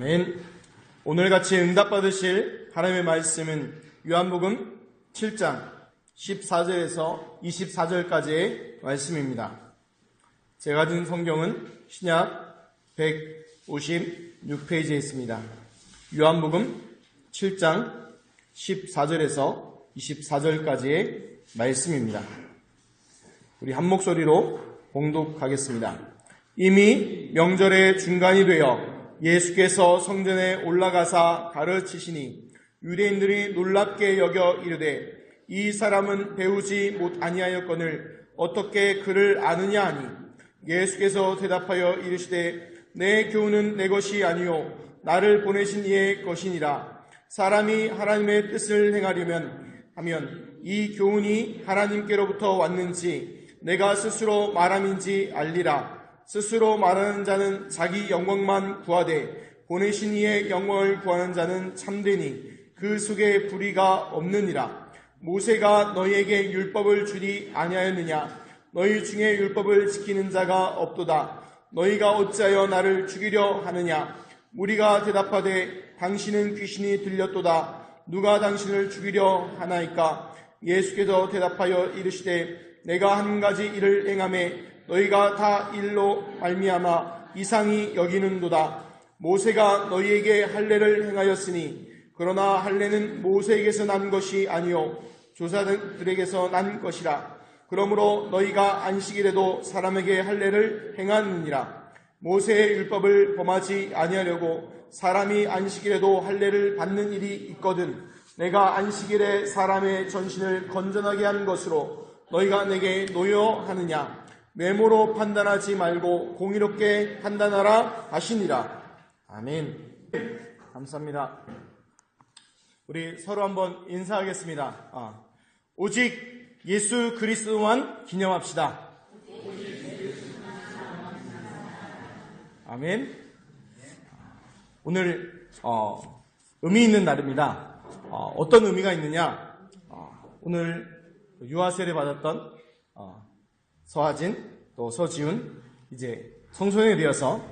아멘. 오늘같이 응답받으실 하나님의 말씀은 요한복음 7장 14절에서 24절까지의 말씀입니다. 제가 든 성경은 신약 156페이지에 있습니다. 요한복음 7장 14절에서 24절까지의 말씀입니다. 우리 한 목소리로 봉독하겠습니다. 이미 명절의 중간이 되어 예수께서 성전에 올라가사 가르치시니 유대인들이 놀랍게 여겨 이르되 이 사람은 배우지 못하니하였거늘 어떻게 그를 아느냐 하니 예수께서 대답하여 이르시되 내 교훈은 내 것이 아니요 나를 보내신 이의 것이니라. 사람이 하나님의 뜻을 행하려면 하면 이 교훈이 하나님께로부터 왔는지 내가 스스로 말함인지 알리라. 스스로 말하는 자는 자기 영광만 구하되 보내신 이의 영광을 구하는 자는 참되니 그 속에 불의가 없느니라. 모세가 너희에게 율법을 주리 아니하였느냐? 너희 중에 율법을 지키는 자가 없도다. 너희가 어찌하여 나를 죽이려 하느냐? 우리가 대답하되 당신은 귀신이 들렸도다. 누가 당신을 죽이려 하나이까? 예수께서 대답하여 이르시되 내가 한 가지 일을 행하매 너희가 다 일로 말미암아 이상히 여기는도다. 모세가 너희에게 할례를 행하였으니 그러나 할례는 모세에게서 난 것이 아니요 조사들에게서 난 것이라. 그러므로 너희가 안식일에도 사람에게 할례를 행하느니라. 모세의 율법을 범하지 아니하려고 사람이 안식일에도 할례를 받는 일이 있거든 내가 안식일에 사람의 전신을 건전하게 하는 것으로 너희가 내게 노여하느냐? 외모로 판단하지 말고 공의롭게 판단하라 하시니라. 아멘. 감사합니다. 우리 서로 한번 인사하겠습니다. 오직 예수 그리스도만 기념합시다. 아멘. 오늘 의미 있는 날입니다. 어떤 의미가 있느냐? 오늘 유아 세례 받았던 서하진 또 서지훈 이제 청소년이 되어서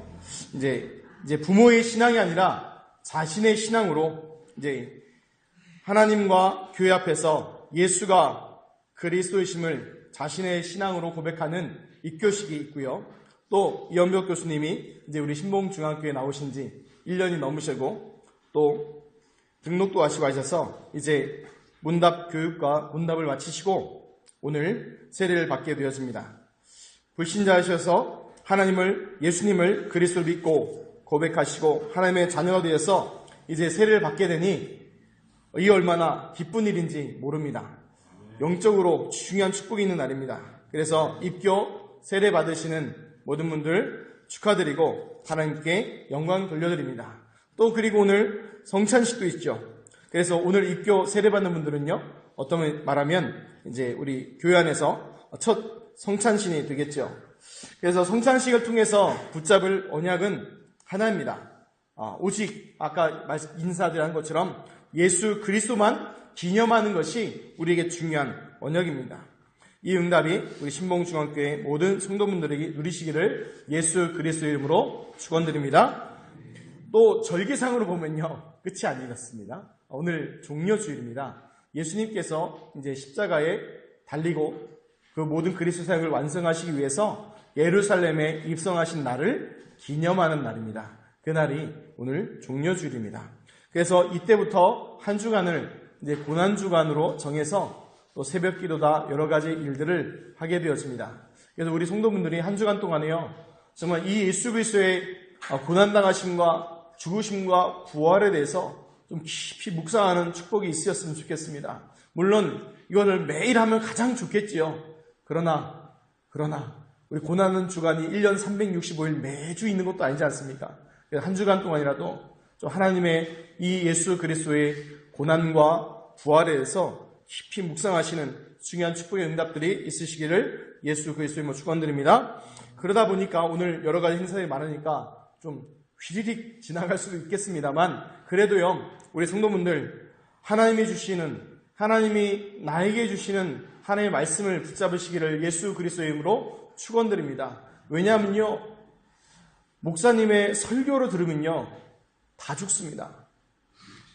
이제 부모의 신앙이 아니라 자신의 신앙으로 이제 하나님과 교회 앞에서 예수가 그리스도이심을 자신의 신앙으로 고백하는 입교식이 있고요. 또 이연벽 교수님이 이제 우리 신봉중앙교회에 나오신 지 1년이 넘으시고 또 등록도 하셔서 이제 문답 교육과 문답을 마치시고 오늘 세례를 받게 되었습니다. 불신자이셔서 예수님을 그리스도를 믿고 고백하시고 하나님의 자녀가 되어서 이제 세례를 받게 되니 이 얼마나 기쁜 일인지 모릅니다. 영적으로 중요한 축복이 있는 날입니다. 그래서 입교 세례 받으시는 모든 분들 축하드리고 하나님께 영광 돌려드립니다. 또 그리고 오늘 성찬식도 있죠. 그래서 오늘 입교 세례 받는 분들은요, 어떤 말하면 이제 우리 교회 안에서 첫 성찬신이 되겠죠. 그래서 성찬식을 통해서 붙잡을 언약은 하나입니다. 오직 아까 인사드린 것처럼 예수 그리스도만 기념하는 것이 우리에게 중요한 언약입니다. 이 응답이 우리 신봉중앙교회 모든 성도분들에게 누리시기를 예수 그리스도 이름으로 축원드립니다. 또 절기상으로 보면요, 끝이 아니었습니다. 오늘 종려주일입니다. 예수님께서 이제 십자가에 달리고 그 모든 그리스도 사역을 완성하시기 위해서 예루살렘에 입성하신 날을 기념하는 날입니다. 그날이 오늘 종려주일입니다. 그래서 이때부터 한 주간을 이제 고난주간으로 정해서 또 새벽 기도다 여러 가지 일들을 하게 되었습니다. 그래서 우리 성도분들이 한 주간 동안에요, 정말 이 예수 그리스도의 고난당하심과 죽으심과 부활에 대해서 좀 깊이 묵상하는 축복이 있었으면 좋겠습니다. 물론 이거를 매일 하면 가장 좋겠지요. 그러나 우리 고난은 주간이 1년 365일 매주 있는 것도 아니지 않습니까? 한 주간 동안이라도 좀 하나님의 이 예수 그리스도의 고난과 부활에 대해서 깊이 묵상하시는 중요한 축복의 응답들이 있으시기를 예수 그리스도의 축원드립니다. 그러다 보니까 오늘 여러 가지 행사들이 많으니까 좀 휘리릭 지나갈 수도 있겠습니다만 그래도요, 우리 성도분들 하나님이 나에게 주시는 하나님의 말씀을 붙잡으시기를 예수 그리스도의 이름으로 축원드립니다. 왜냐하면요, 목사님의 설교로 들으면요, 다 죽습니다.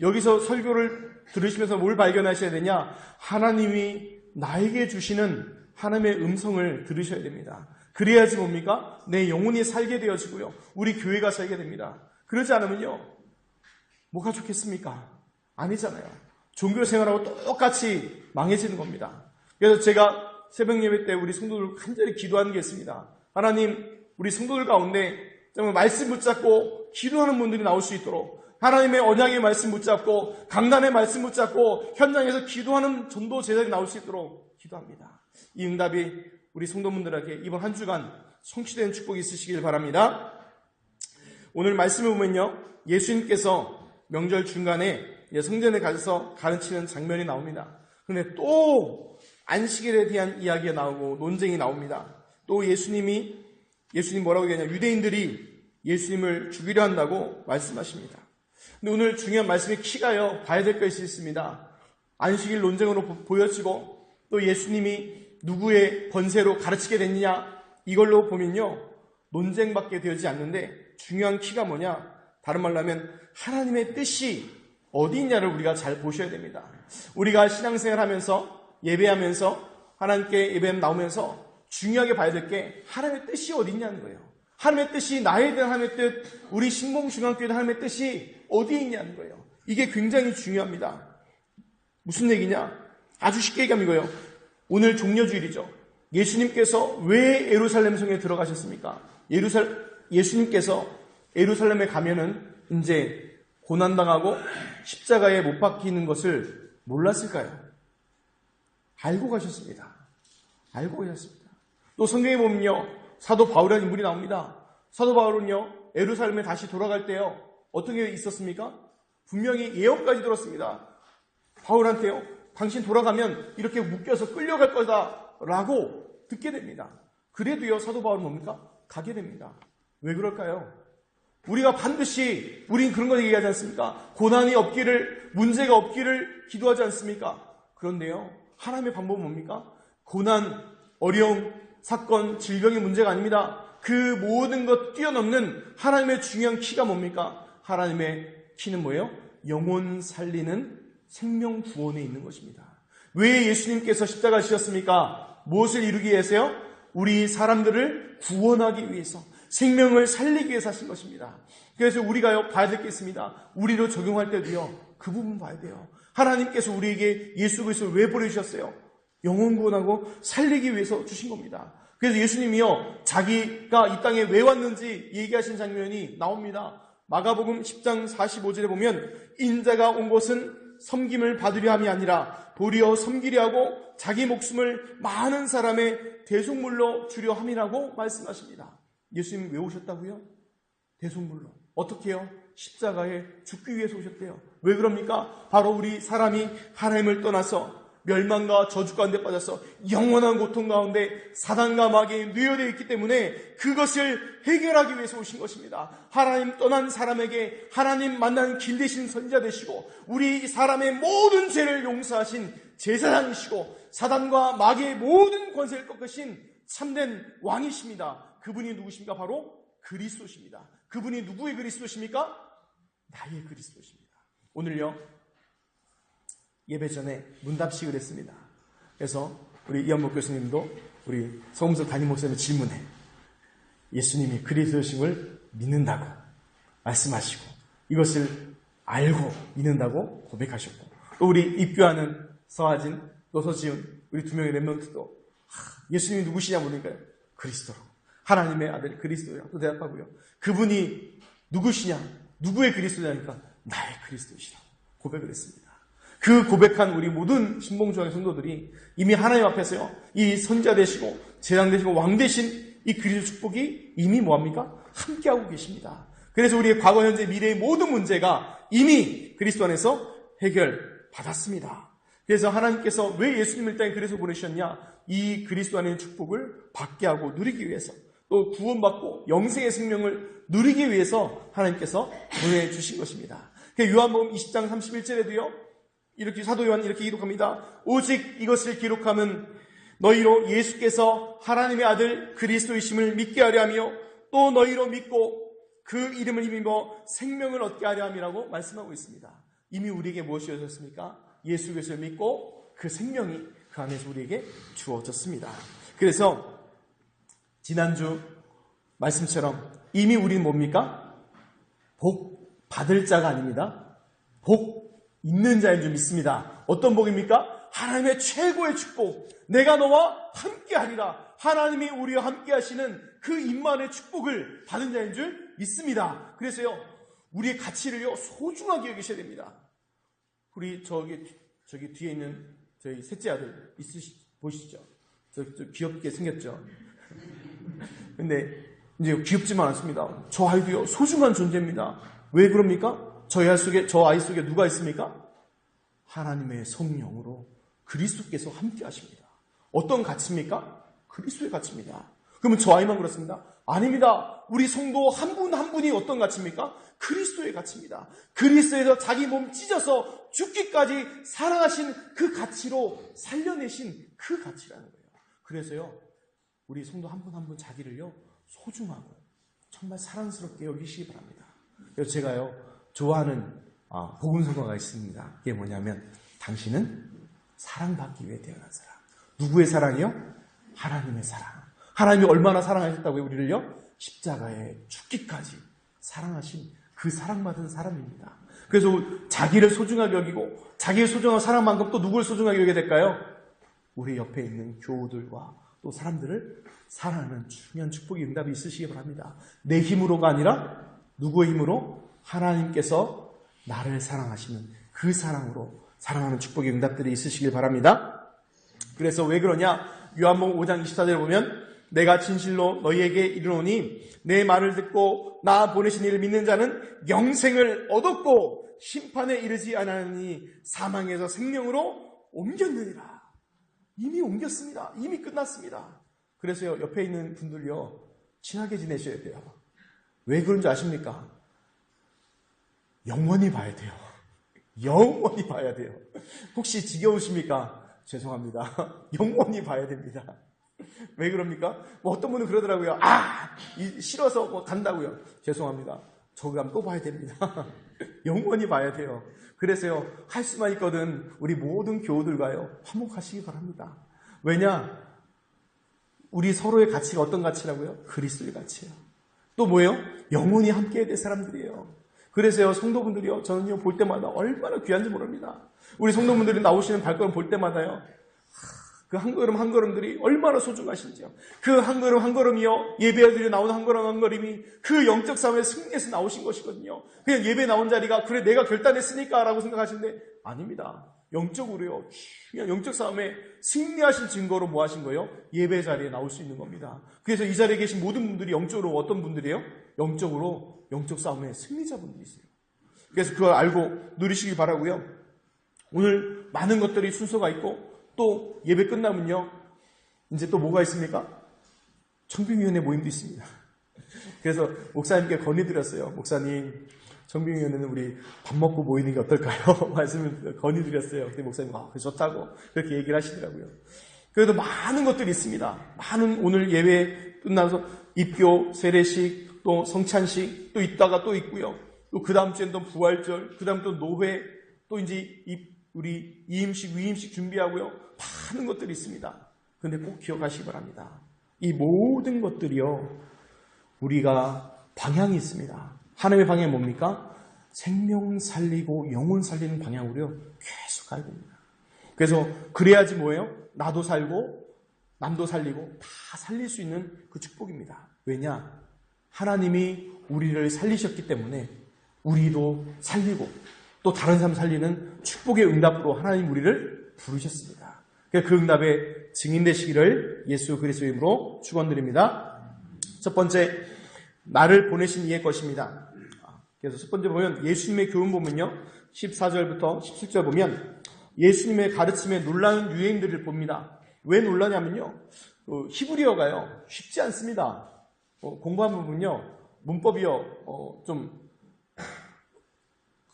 여기서 설교를 들으시면서 뭘 발견하셔야 되냐? 하나님이 나에게 주시는 하나님의 음성을 들으셔야 됩니다. 그래야지 뭡니까? 내 영혼이 살게 되어지고요. 우리 교회가 살게 됩니다. 그러지 않으면요. 뭐가 좋겠습니까? 아니잖아요. 종교 생활하고 똑같이 망해지는 겁니다. 그래서 제가 새벽 예배 때 우리 성도들 간절히 기도하는 게 있습니다. 하나님, 우리 성도들 가운데 정말 말씀 붙잡고 기도하는 분들이 나올 수 있도록, 하나님의 언약의 말씀 붙잡고 강단의 말씀 붙잡고 현장에서 기도하는 전도 제자들이 나올 수 있도록 기도합니다. 이 응답이 우리 성도분들에게 이번 한 주간 성취되는 축복이 있으시길 바랍니다. 오늘 말씀을 보면요, 예수님께서 명절 중간에 성전에 가셔서 가르치는 장면이 나옵니다. 그런데 또 안식일에 대한 이야기가 나오고 논쟁이 나옵니다. 또 예수님 뭐라고 얘기하냐, 유대인들이 예수님을 죽이려 한다고 말씀하십니다. 근데 오늘 중요한 말씀의 키가요, 봐야 될 것이 있습니다. 안식일 논쟁으로 보여지고 또 예수님이 누구의 권세로 가르치게 됐느냐, 이걸로 보면요, 논쟁밖에 되지 않는데 중요한 키가 뭐냐, 다른 말로 하면 하나님의 뜻이 어디 있냐를 우리가 잘 보셔야 됩니다. 우리가 신앙생활 하면서 예배하면서 하나님께 예배 나오면서 중요하게 봐야 될 게 하나님의 뜻이 어디 있냐는 거예요. 하나님의 뜻이, 나에 대한 하나님의 뜻, 우리 신봉중앙교회 하나님의 뜻이 어디에 있냐는 거예요. 이게 굉장히 중요합니다. 무슨 얘기냐? 아주 쉽게 얘기하면 이거예요. 오늘 종려주일이죠. 예수님께서 왜 예루살렘 성에 들어가셨습니까? 예수님께서 예루살렘에 가면은 이제 고난당하고 십자가에 못 박히는 것을 몰랐을까요? 알고 가셨습니다. 알고 가셨습니다. 또 성경에 보면요, 사도 바울이라는 인물이 나옵니다. 사도 바울은요, 예루살렘에 다시 돌아갈 때요, 어떤 게 있었습니까? 분명히 예언까지 들었습니다. 바울한테요, 당신 돌아가면 이렇게 묶여서 끌려갈 거다라고 듣게 됩니다. 그래도요, 사도 바울은 뭡니까? 가게 됩니다. 왜 그럴까요? 우리가 반드시, 우린 그런 거 얘기하지 않습니까? 고난이 없기를, 문제가 없기를 기도하지 않습니까? 그런데요, 하나님의 방법은 뭡니까? 고난, 어려움, 사건, 질병의 문제가 아닙니다. 그 모든 것 뛰어넘는 하나님의 중요한 키가 뭡니까? 하나님의 키는 뭐예요? 영혼 살리는 생명 구원에 있는 것입니다. 왜 예수님께서 십자가 지셨습니까? 무엇을 이루기 위해서요? 우리 사람들을 구원하기 위해서, 생명을 살리기 위해서 하신 것입니다. 그래서 우리가요, 봐야 될 게 있습니다. 우리로 적용할 때도요, 그 부분 봐야 돼요. 하나님께서 우리에게 예수 그리스도를 왜 보내주셨어요? 영혼 구원하고 살리기 위해서 주신 겁니다. 그래서 예수님이요, 자기가 이 땅에 왜 왔는지 얘기하신 장면이 나옵니다. 마가복음 10장 45절에 보면, 인자가 온 것은 섬김을 받으려 함이 아니라 도리어 섬기려 하고 자기 목숨을 많은 사람의 대속물로 주려 함이라고 말씀하십니다. 예수님이 왜 오셨다고요? 대속물로. 어떻게 해요? 십자가에 죽기 위해서 오셨대요. 왜 그럽니까? 바로 우리 사람이 하나님을 떠나서 멸망과 저주 가운데 빠져서 영원한 고통 가운데 사단과 마귀에 누여되어 있기 때문에 그것을 해결하기 위해서 오신 것입니다. 하나님 떠난 사람에게 하나님 만난 길 대신 선지자 되시고, 우리 사람의 모든 죄를 용서하신 제사장이시고, 사단과 마귀의 모든 권세를 꺾으신 참된 왕이십니다. 그분이 누구십니까? 바로 그리스도십니다. 그분이 누구의 그리스도십니까? 나의 그리스도십니다. 오늘요, 예배 전에 문답식을 했습니다. 그래서 우리 이한복 교수님도 우리 서금석 담임 목사님의 질문에 예수님이 그리스도심을 믿는다고 말씀하시고, 이것을 알고 믿는다고 고백하셨고, 또 우리 입교하는 서하진, 또 서지훈, 우리 두 명의 랩런트도 예수님이 누구시냐 물으니까요, 그리스도로, 하나님의 아들 그리스도라고 또 대답하고요, 그분이 누구시냐, 누구의 그리스도냐니까 나의 그리스도시라고 고백을 했습니다. 그 고백한 우리 모든 신봉중앙의 성도들이 이미 하나님 앞에서요, 이 선지자 되시고 제장 되시고 왕 되신 이 그리스도 축복이 이미 뭐합니까? 함께하고 계십니다. 그래서 우리의 과거, 현재, 미래의 모든 문제가 이미 그리스도 안에서 해결받았습니다. 그래서 하나님께서 왜 예수님을 이 땅에 그래서 보내셨냐? 이 그리스도 안에 있는 축복을 받게 하고 누리기 위해서, 또 구원받고 영생의 생명을 누리기 위해서 하나님께서 보내주신 것입니다. 요한복음 20장 31절에도요, 이렇게 사도 요한 이렇게 기록합니다. 오직 이것을 기록함은 너희로 예수께서 하나님의 아들 그리스도이심을 믿게 하려 하며, 또 너희로 믿고 그 이름을 힘입어 생명을 얻게 하려 함이라고 말씀하고 있습니다. 이미 우리에게 무엇이 주어졌습니까? 예수 그리스도를 믿고 그 생명이 그 안에서 우리에게 주어졌습니다. 그래서 지난주 말씀처럼 이미 우리는 뭡니까? 복 받을 자가 아닙니다. 복 있는 자인 줄 믿습니다. 어떤 복입니까? 하나님의 최고의 축복. 내가 너와 함께하리라. 하나님이 우리와 함께 하시는 그 임만의 축복을 받은 자인 줄 믿습니다. 그래서요, 우리의 가치를요, 소중하게 여기셔야 됩니다. 우리 저기 뒤에 있는 저희 셋째 아들 보시죠? 저 귀엽게 생겼죠? 근데 이제 귀엽지만 않습니다. 저 아이도요, 소중한 존재입니다. 왜 그럽니까? 저 아이 속에 누가 있습니까? 하나님의 성령으로 그리스도께서 함께 하십니다. 어떤 가치입니까? 그리스도의 가치입니다. 그러면 저 아이만 그렇습니다? 아닙니다. 우리 성도 한 분 한 분이 어떤 가치입니까? 그리스도의 가치입니다. 그리스도에서 자기 몸 찢어서 죽기까지 사랑하신 그 가치로 살려내신 그 가치라는 거예요. 그래서요, 우리 성도 한 분 한 분 자기를요, 소중하고 정말 사랑스럽게 여기시기 바랍니다. 그래서 제가요, 좋아하는 복음성가가 있습니다. 그게 뭐냐면, 당신은 사랑받기 위해 태어난 사람. 누구의 사랑이요? 하나님의 사랑. 하나님이 얼마나 사랑하셨다고요, 우리를요? 십자가에 죽기까지 사랑하신 그 사랑받은 사람입니다. 그래서 자기를 소중하게 여기고 자기의 소중한 사랑만큼 또 누구를 소중하게 여기게 될까요? 우리 옆에 있는 교우들과 또 사람들을 사랑하는 중요한 축복의 응답이 있으시기 바랍니다. 내 힘으로가 아니라 누구의 힘으로? 하나님께서 나를 사랑하시는 그 사랑으로 사랑하는 축복의 응답들이 있으시길 바랍니다. 그래서 왜 그러냐? 요한복음 5장 24절에 보면 내가 진실로 너희에게 이르노니 내 말을 듣고 나 보내신 이를 믿는 자는 영생을 얻었고 심판에 이르지 않았으니 사망에서 생명으로 옮겼느니라. 이미 옮겼습니다. 이미 끝났습니다. 그래서요, 옆에 있는 분들요, 친하게 지내셔야 돼요. 왜 그런지 아십니까? 영원히 봐야 돼요. 영원히 봐야 돼요. 혹시 지겨우십니까? 죄송합니다. 영원히 봐야 됩니다. 왜 그럽니까? 어떤 분은 그러더라고요. 싫어서 간다고요. 죄송합니다. 저 가면 또 봐야 됩니다. 영원히 봐야 돼요. 그래서요, 할 수만 있거든 우리 모든 교우들과요, 화목하시기 바랍니다. 왜냐? 우리 서로의 가치가 어떤 가치라고요? 그리스도의 가치예요. 또 뭐예요? 영원히 함께해야 될 사람들이에요. 그래서요, 성도분들이요, 저는요, 볼 때마다 얼마나 귀한지 모릅니다. 우리 성도분들이 나오시는 발걸음 볼 때마다요, 그 한 걸음 한 걸음들이 얼마나 소중하신지요. 그 한 걸음 한 걸음이요, 예배들이 나오는 한 걸음 한 걸음이 그 영적 싸움에 승리해서 나오신 것이거든요. 그냥 예배 나온 자리가 그래 내가 결단했으니까 라고 생각하시는데 아닙니다. 영적으로요, 그냥 영적 싸움에 승리하신 증거로 뭐 하신 거예요? 예배 자리에 나올 수 있는 겁니다. 그래서 이 자리에 계신 모든 분들이 영적으로 어떤 분들이에요? 영적으로 영적 싸움의 승리자분들이세요. 그래서 그걸 알고 누리시기 바라고요. 오늘 많은 것들이 순서가 있고 또 예배 끝나면요, 이제 또 뭐가 있습니까? 청빙위원회 모임도 있습니다. 그래서 목사님께 건의드렸어요. 목사님, 청빙위원회는 우리 밥 먹고 모이는 게 어떨까요? 말씀을 건의드렸어요. 근데 목사님, 좋다고 그렇게 얘기를 하시더라고요. 그래도 많은 것들이 있습니다. 많은 오늘 예배 끝나서 입교, 세례식, 또 성찬식, 또 있다가 또 있고요. 또 그 다음 주엔 또 부활절, 그 다음 또 노회, 또 이제 우리 이임식, 위임식 준비하고요. 많은 것들이 있습니다. 그런데 꼭 기억하시기 바랍니다. 이 모든 것들이요, 우리가 방향이 있습니다. 하나님의 방향이 뭡니까? 생명 살리고 영혼 살리는 방향으로요, 계속 가야 됩니다. 그래서 그래야지 뭐예요? 나도 살고 남도 살리고 다 살릴 수 있는 그 축복입니다. 왜냐? 하나님이 우리를 살리셨기 때문에 우리도 살리고 또 다른 사람 살리는 축복의 응답으로 하나님 우리를 부르셨습니다. 그 응답의 증인 되시기를 예수 그리스도의 이름으로 축원드립니다. 첫 번째, 나를 보내신 이의 것입니다. 그래서 첫 번째 보면 예수님의 교훈 보면요, 14절부터 17절 보면 예수님의 가르침에 놀라운 유행들을 봅니다. 왜 놀라냐면요, 히브리어가요 쉽지 않습니다. 공부하면 보면요, 문법이요 좀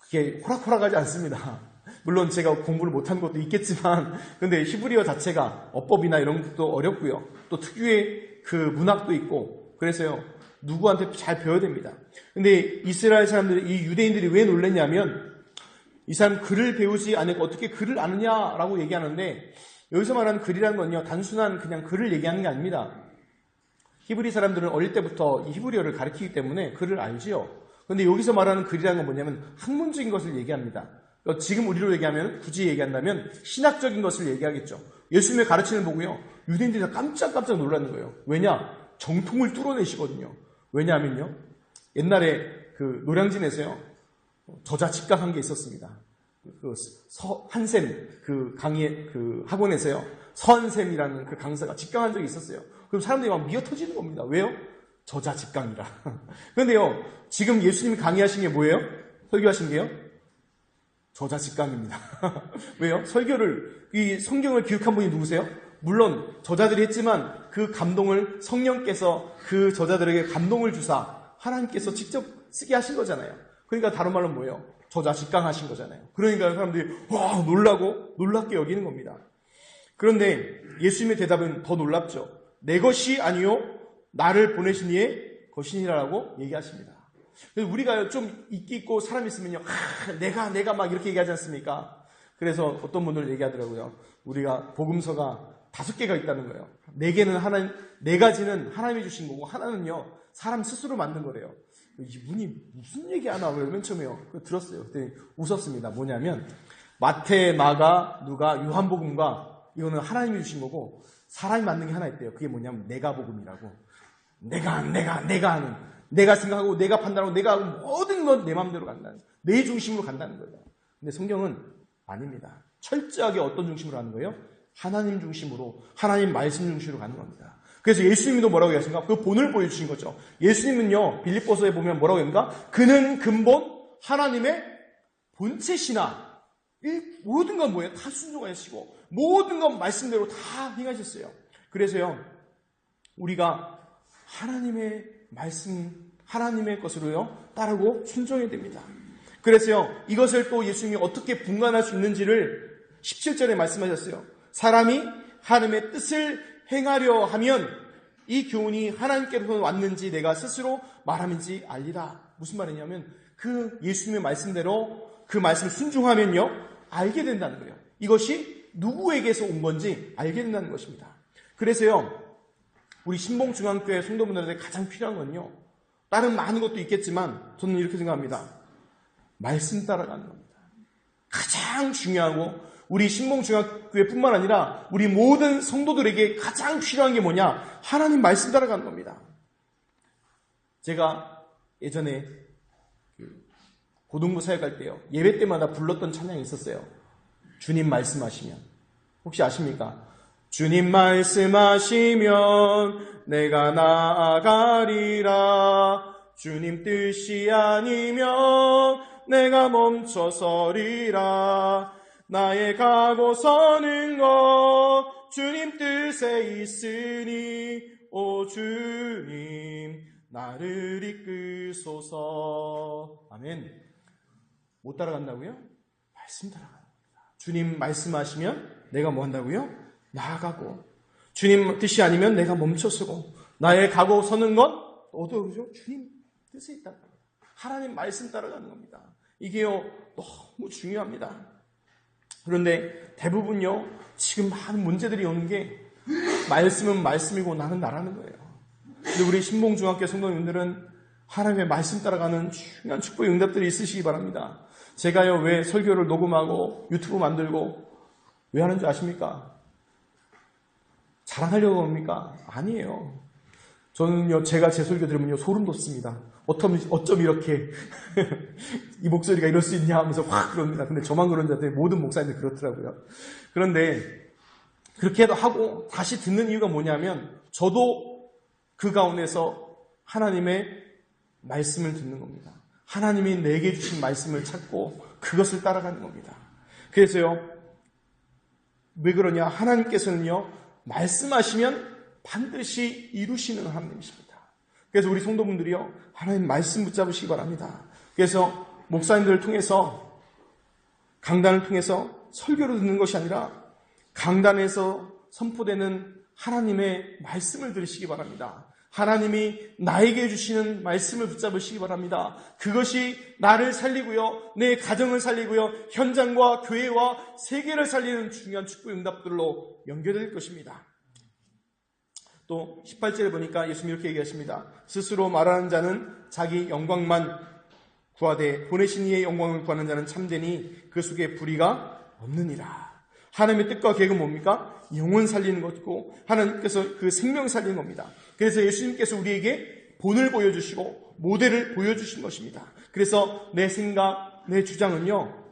그게 호락호락하지 않습니다. 물론 제가 공부를 못한 것도 있겠지만, 근데 히브리어 자체가 어법이나 이런 것도 어렵고요. 또 특유의 그 문학도 있고, 그래서요, 누구한테 잘 배워야 됩니다. 근데 이스라엘 사람들이, 이 유대인들이 왜 놀랐냐면 이 사람 글을 배우지 않고 어떻게 글을 아느냐라고 얘기하는데, 여기서 말하는 글이라는 건요, 단순한 그냥 글을 얘기하는 게 아닙니다. 히브리 사람들은 어릴 때부터 이 히브리어를 가르치기 때문에 글을 알지요. 그런데 여기서 말하는 글이라는 건 뭐냐면 학문적인 것을 얘기합니다. 지금 우리로 얘기하면, 굳이 얘기한다면 신학적인 것을 얘기하겠죠. 예수님의 가르침을 보고요, 유대인들이 다 깜짝깜짝 놀라는 거예요. 왜냐? 정통을 뚫어내시거든요. 왜냐하면요, 옛날에 그 노량진에서요, 저자 직강한 게 있었습니다. 그 한샘 그 강의 그 학원에서요, 서한샘이라는 그 강사가 직강한 적이 있었어요. 그럼 사람들이 막 미어 터지는 겁니다. 왜요? 저자 직강이라. 그런데요, 지금 예수님이 강의하신 게 뭐예요? 설교하신 게요? 저자 직강입니다. 왜요? 설교를, 이 성경을 기록한 분이 누구세요? 물론 저자들이 했지만 그 감동을 성령께서 그 저자들에게 감동을 주사 하나님께서 직접 쓰게 하신 거잖아요. 그러니까 다른 말로 뭐예요? 저자 직강하신 거잖아요. 그러니까 사람들이 와, 놀랍게 여기는 겁니다. 그런데 예수님의 대답은 더 놀랍죠. 내 것이 아니요 나를 보내신 이의 것이니라고 얘기하십니다. 그래서 우리가 좀 인기 있고 사람 있으면요, 내가 막 이렇게 얘기하지 않습니까? 그래서 어떤 분들 얘기하더라고요. 우리가 복음서가 5개가 있다는 거예요. 4개는 하나님, 4가지는 하나님이 주신 거고 하나는요 사람 스스로 만든 거래요. 이분이 무슨 얘기하나 맨 처음에요. 들었어요. 그때 웃었습니다. 뭐냐면 마태, 마가, 누가, 요한복음과 이거는 하나님이 주신 거고 사람이 만든 게 하나 있대요. 그게 뭐냐면 내가 복음이라고. 내가 하는, 내가 생각하고 내가 판단하고 내가 하고 모든 건 내 마음대로 간다는, 내 중심으로 간다는 거예요. 근데 성경은 아닙니다. 철저하게 어떤 중심으로 가는 거예요? 하나님 중심으로, 하나님 말씀 중심으로 가는 겁니다. 그래서 예수님도 뭐라고 하셨습니까? 그 본을 보여주신 거죠. 예수님은요, 빌립보서에 보면 뭐라고 합니까? 그는 근본 하나님의 본체시나, 모든 건 뭐예요? 다 순종하시고 모든 건 말씀대로 다 행하셨어요. 그래서요, 우리가 하나님의 말씀, 하나님의 것으로요 따르고 순종해야 됩니다. 그래서요, 이것을 또 예수님이 어떻게 분간할 수 있는지를 17절에 말씀하셨어요. 사람이 하나님의 뜻을 행하려 하면 이 교훈이 하나님께로서 왔는지 내가 스스로 말함인지 알리라. 무슨 말이냐면 그 예수님의 말씀대로 그 말씀을 순종하면요 알게 된다는 거예요. 이것이 누구에게서 온 건지 알게 된다는 것입니다. 그래서요, 우리 신봉중앙교회 성도분들한테 가장 필요한 건요, 다른 많은 것도 있겠지만 저는 이렇게 생각합니다. 말씀 따라가는 겁니다. 가장 중요하고 우리 신봉중앙교회뿐만 아니라 우리 모든 성도들에게 가장 필요한 게 뭐냐? 하나님 말씀 따라가는 겁니다. 제가 예전에 고등부 사역할 때요, 예배 때마다 불렀던 찬양이 있었어요. 주님 말씀하시면. 혹시 아십니까? 주님 말씀하시면 내가 나아가리라. 주님 뜻이 아니면 내가 멈춰서리라. 나의 가고 서는 것 주님 뜻에 있으니 오 주님 나를 이끄소서. 아멘. 못 따라간다고요? 말씀 따라갑니다. 주님 말씀하시면 내가 뭐 한다고요? 나아가고, 주님 뜻이 아니면 내가 멈춰서고, 나의 가고 서는 건 어디죠? 주님 뜻에 있다. 하나님 말씀 따라가는 겁니다. 이게요 너무 중요합니다. 그런데 대부분요 지금 많은 문제들이 오는 게 말씀은 말씀이고 나는 나라는 거예요. 근데 우리 신봉중학교 성도님들은 하나님의 말씀 따라가는 중요한 축복의 응답들이 있으시기 바랍니다. 제가요 왜 설교를 녹음하고 유튜브 만들고 왜 하는지 아십니까? 자랑하려고 합니까? 아니에요. 저는요 제가 제 설교 들으면요 소름 돋습니다. 어쩜 이렇게 이 목소리가 이럴 수 있냐 하면서 확 그럽니다. 근데 저만 그런 줄 알았더니 모든 목사님들 그렇더라고요. 그런데 그렇게 하고 다시 듣는 이유가 뭐냐면 저도 그 가운데서 하나님의 말씀을 듣는 겁니다. 하나님이 내게 주신 말씀을 찾고 그것을 따라가는 겁니다. 그래서요 왜 그러냐? 하나님께서는요 말씀하시면 반드시 이루시는 하나님이십니다. 그래서 우리 성도분들이요 하나님 말씀 붙잡으시기 바랍니다. 그래서 목사님들을 통해서, 강단을 통해서 설교를 듣는 것이 아니라 강단에서 선포되는 하나님의 말씀을 들으시기 바랍니다. 하나님이 나에게 주시는 말씀을 붙잡으시기 바랍니다. 그것이 나를 살리고요, 내 가정을 살리고요, 현장과 교회와 세계를 살리는 중요한 축복 응답들로 연결될 것입니다. 또 18절에 보니까 예수님이 이렇게 얘기하십니다. 스스로 말하는 자는 자기 영광만 구하되 보내신 이의 영광을 구하는 자는 참되니 그 속에 불의가 없느니라. 하나님의 뜻과 계획은 뭡니까? 영혼 살리는 것이고 하나님께서 그 생명 살리는 겁니다. 그래서 예수님께서 우리에게 본을 보여주시고 모델을 보여주신 것입니다. 그래서 내 생각, 내 주장은요,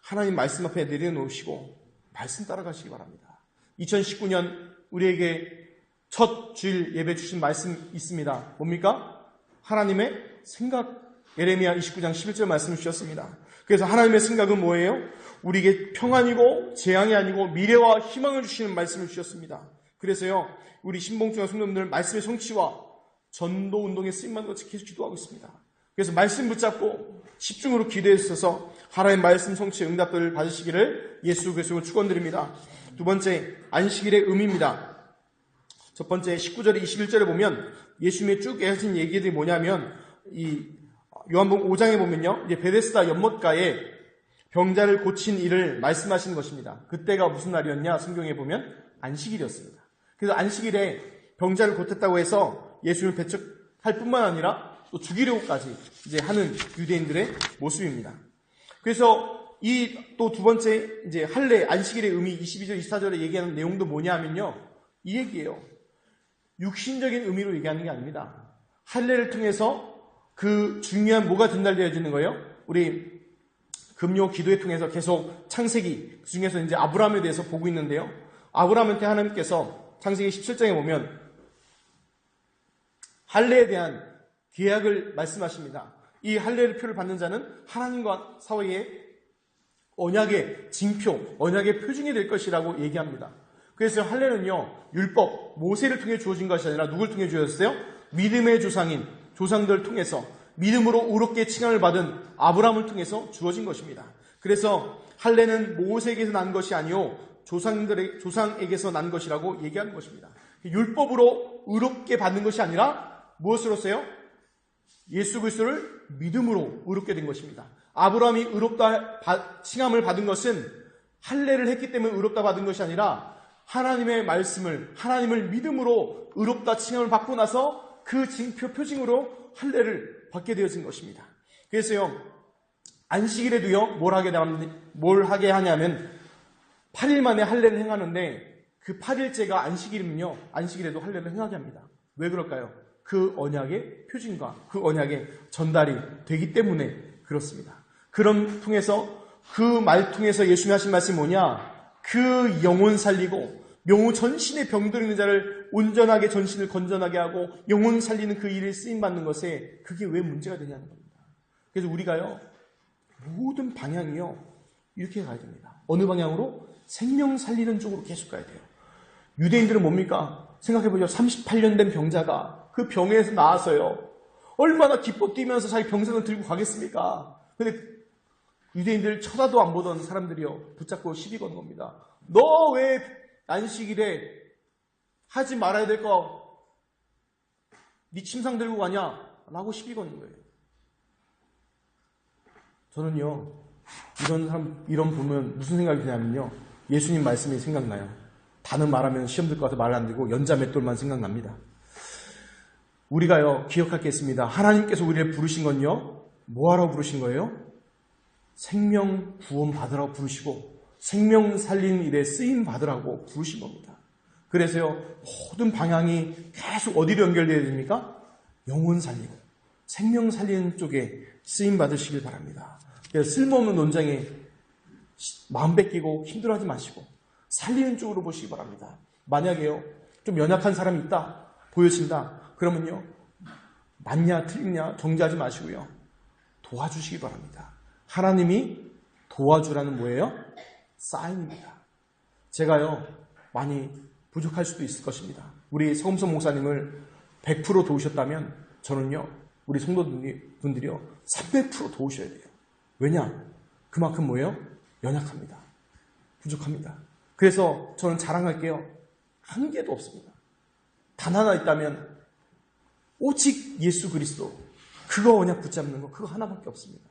하나님 말씀 앞에 내려놓으시고 말씀 따라가시기 바랍니다. 2019년 우리에게 첫 주일 예배 주신 말씀 있습니다. 뭡니까? 하나님의 생각, 예레미야 29장 11절 말씀을 주셨습니다. 그래서 하나님의 생각은 뭐예요? 우리에게 평안이고 재앙이 아니고 미래와 희망을 주시는 말씀을 주셨습니다. 그래서요, 우리 신봉중앙 성도님들 말씀의 성취와 전도 운동에 쓰임받는 것을 계속 기도하고 있습니다. 그래서 말씀 붙잡고 집중으로 기도해 주셔서 하나님의 말씀 성취의 응답들을 받으시기를 예수 그리스도로 축원드립니다. 두 번째, 안식일의 의미입니다. 첫 번째 19절에 21절에 보면 예수님의 쭉 하신 얘기들이 뭐냐면 이 요한복음 5장에 보면요, 이제 베데스다 연못가에 병자를 고친 일을 말씀하시는 것입니다. 그때가 무슨 날이었냐? 성경에 보면 안식일이었습니다. 그래서 안식일에 병자를 고쳤다고 해서 예수님을 배척할 뿐만 아니라 또 죽이려고까지 이제 하는 유대인들의 모습입니다. 그래서 이 또 두 번째 이제 할례 안식일의 의미 22절 24절에 얘기하는 내용도 뭐냐면요, 이 얘기예요. 육신적인 의미로 얘기하는 게 아닙니다. 할례를 통해서 그 중요한 뭐가 전달되어지는 거예요? 우리 금요 기도회 통해서 계속 창세기 중에서 이제 아브라함에 대해서 보고 있는데요. 아브라함한테 하나님께서 창세기 17장에 보면 할례에 대한 계약을 말씀하십니다. 이 할례의 표를 받는 자는 하나님과 사이의 언약의 징표, 언약의 표징이 될 것이라고 얘기합니다. 그래서 할례는요, 율법, 모세를 통해 주어진 것이 아니라 누굴 통해 주어졌어요? 믿음의 조상인 조상들을 통해서 믿음으로 의롭게 칭함을 받은 아브라함을 통해서 주어진 것입니다. 그래서 할례는 모세에게서 난 것이 아니요 조상에게서 난 것이라고 얘기하는 것입니다. 율법으로 의롭게 받는 것이 아니라 무엇으로서요? 예수 그리스도를 믿음으로 의롭게 된 것입니다. 아브라함이 의롭다 칭함을 받은 것은 할례를 했기 때문에 의롭다 받은 것이 아니라 하나님의 말씀을, 하나님을 믿음으로 의롭다 칭함을 받고 나서 그 징표 표징으로 할례를 받게 되어진 것입니다. 그래서요, 안식일에도요, 뭘 하게 하냐면 8일 만에 할례를 행하는데 그 8일째가 안식일이면요, 안식일에도 할례를 행하게 합니다. 왜 그럴까요? 그 언약의 표징과 그 언약의 전달이 되기 때문에 그렇습니다. 그런 통해서 그 말 통해서 예수님이 하신 말씀이 뭐냐? 그 영혼 살리고 명호 전신에 병들어 있는 자를 온전하게 전신을 건전하게 하고 영혼 살리는 그 일을 쓰임받는 것에 그게 왜 문제가 되냐는 겁니다. 그래서 우리가요, 모든 방향이요, 이렇게 가야 됩니다. 어느 방향으로? 생명 살리는 쪽으로 계속 가야 돼요. 유대인들은 뭡니까? 생각해보죠. 38년 된 병자가 그 병에서 나와서요, 얼마나 기뻐 뛰면서 자기 병상을 들고 가겠습니까? 근데 유대인들 쳐다도 안 보던 사람들이요, 붙잡고 시비 거는 겁니다. 너 왜 안식일에 하지 말아야 될 거 네 침상 들고 가냐? 라고 시비 거는 거예요. 저는요, 이런 보면 무슨 생각이 드냐면요, 예수님 말씀이 생각나요. 다는 말하면 시험 들 것 같아 말 안 되고 연자 맷돌만 생각납니다. 우리가요, 기억할 게 있습니다. 하나님께서 우리를 부르신 건요, 뭐하라고 부르신 거예요? 생명 구원 받으라고 부르시고 생명 살리는 일에 쓰임 받으라고 부르신 겁니다. 그래서요, 모든 방향이 계속 어디로 연결되어야 됩니까? 영혼 살리고 생명 살리는 쪽에 쓰임 받으시길 바랍니다. 그래서 쓸모없는 논쟁에 마음 뺏기고 힘들어하지 마시고 살리는 쪽으로 보시기 바랍니다. 만약에요, 좀 연약한 사람이 있다 보여진다 그러면요, 맞냐 틀리냐 정지하지 마시고요, 도와주시기 바랍니다. 하나님이 도와주라는 뭐예요? 사인입니다. 제가요, 많이 부족할 수도 있을 것입니다. 우리 서금석 목사님을 100% 도우셨다면 저는요, 우리 성도분들이요 300% 도우셔야 돼요. 왜냐? 그만큼 뭐예요? 연약합니다. 부족합니다. 그래서 저는 자랑할게요. 한 개도 없습니다. 단 하나 있다면 오직 예수 그리스도, 그거 언약 붙잡는 거, 그거 하나밖에 없습니다.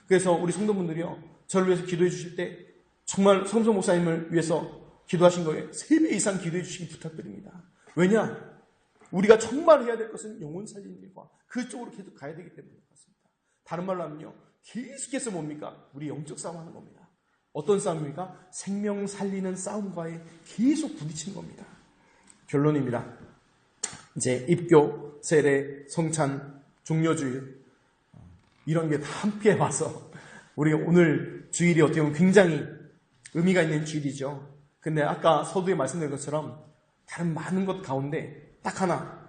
그래서 우리 성도분들이요, 저를 위해서 기도해 주실 때 정말 성소 목사님을 위해서 기도하신 거에 3배 이상 기도해 주시기 부탁드립니다. 왜냐? 우리가 정말 해야 될 것은 영혼 살리는 일과 그쪽으로 계속 가야 되기 때문에 그렇습니다. 다른 말로 하면요, 계속해서 뭡니까? 우리 영적 싸움하는 겁니다. 어떤 싸움입니까? 생명 살리는 싸움과의 계속 부딪히는 겁니다. 결론입니다. 이제 입교, 세례, 성찬, 종료주일 이런 게 다 함께 와서 우리 오늘 주일이 어떻게 보면 굉장히 의미가 있는 주일이죠. 근데 아까 서두에 말씀드린 것처럼 다른 많은 것 가운데 딱 하나,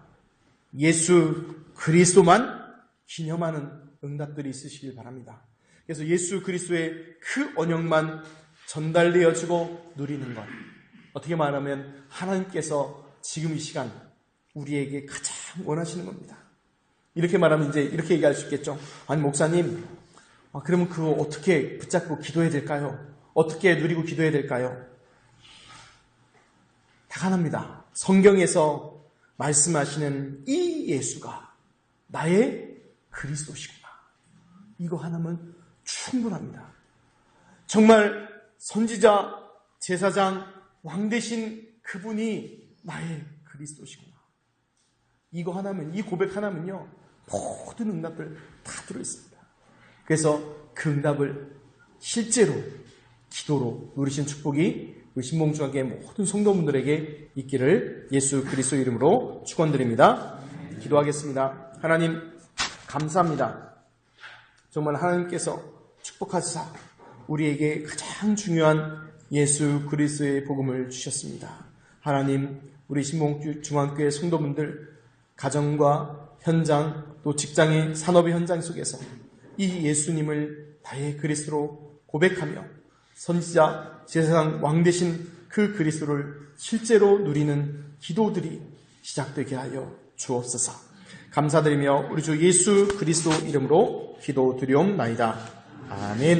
예수 그리스도만 기념하는 응답들이 있으시길 바랍니다. 그래서 예수 그리스도의 그 언약만 전달되어지고 누리는 것, 어떻게 말하면 하나님께서 지금 이 시간 우리에게 가장 원하시는 겁니다. 이렇게 말하면 이제 이렇게 얘기할 수 있겠죠. 아니 목사님, 그러면 그거 어떻게 붙잡고 기도해야 될까요? 어떻게 누리고 기도해야 될까요? 딱 하나입니다. 성경에서 말씀하시는 이 예수가 나의 그리스도시구나. 이거 하나면 충분합니다. 정말 선지자, 제사장, 왕 대신 그분이 나의 그리스도시구나. 이거 하나면, 이 고백 하나면요, 모든 응답을 다 들어있습니다. 그래서 그 응답을 실제로 기도로 누리신 축복이 우리 신봉주학의 모든 성도분들에게 있기를 예수 그리스도 이름으로 축원드립니다. 기도하겠습니다. 하나님 감사합니다. 정말 하나님께서 축복하시사 우리에게 가장 중요한 예수 그리스도의 복음을 주셨습니다. 하나님, 우리 신봉중앙교회 성도분들 가정과 현장 또 직장의 산업의 현장 속에서 이 예수님을 나의 그리스도로 고백하며 선지자, 제사장, 왕 되신 그 그리스도를 실제로 누리는 기도들이 시작되게 하여 주옵소서. 감사드리며 우리 주 예수 그리스도 이름으로 기도드리옵나이다. 아멘.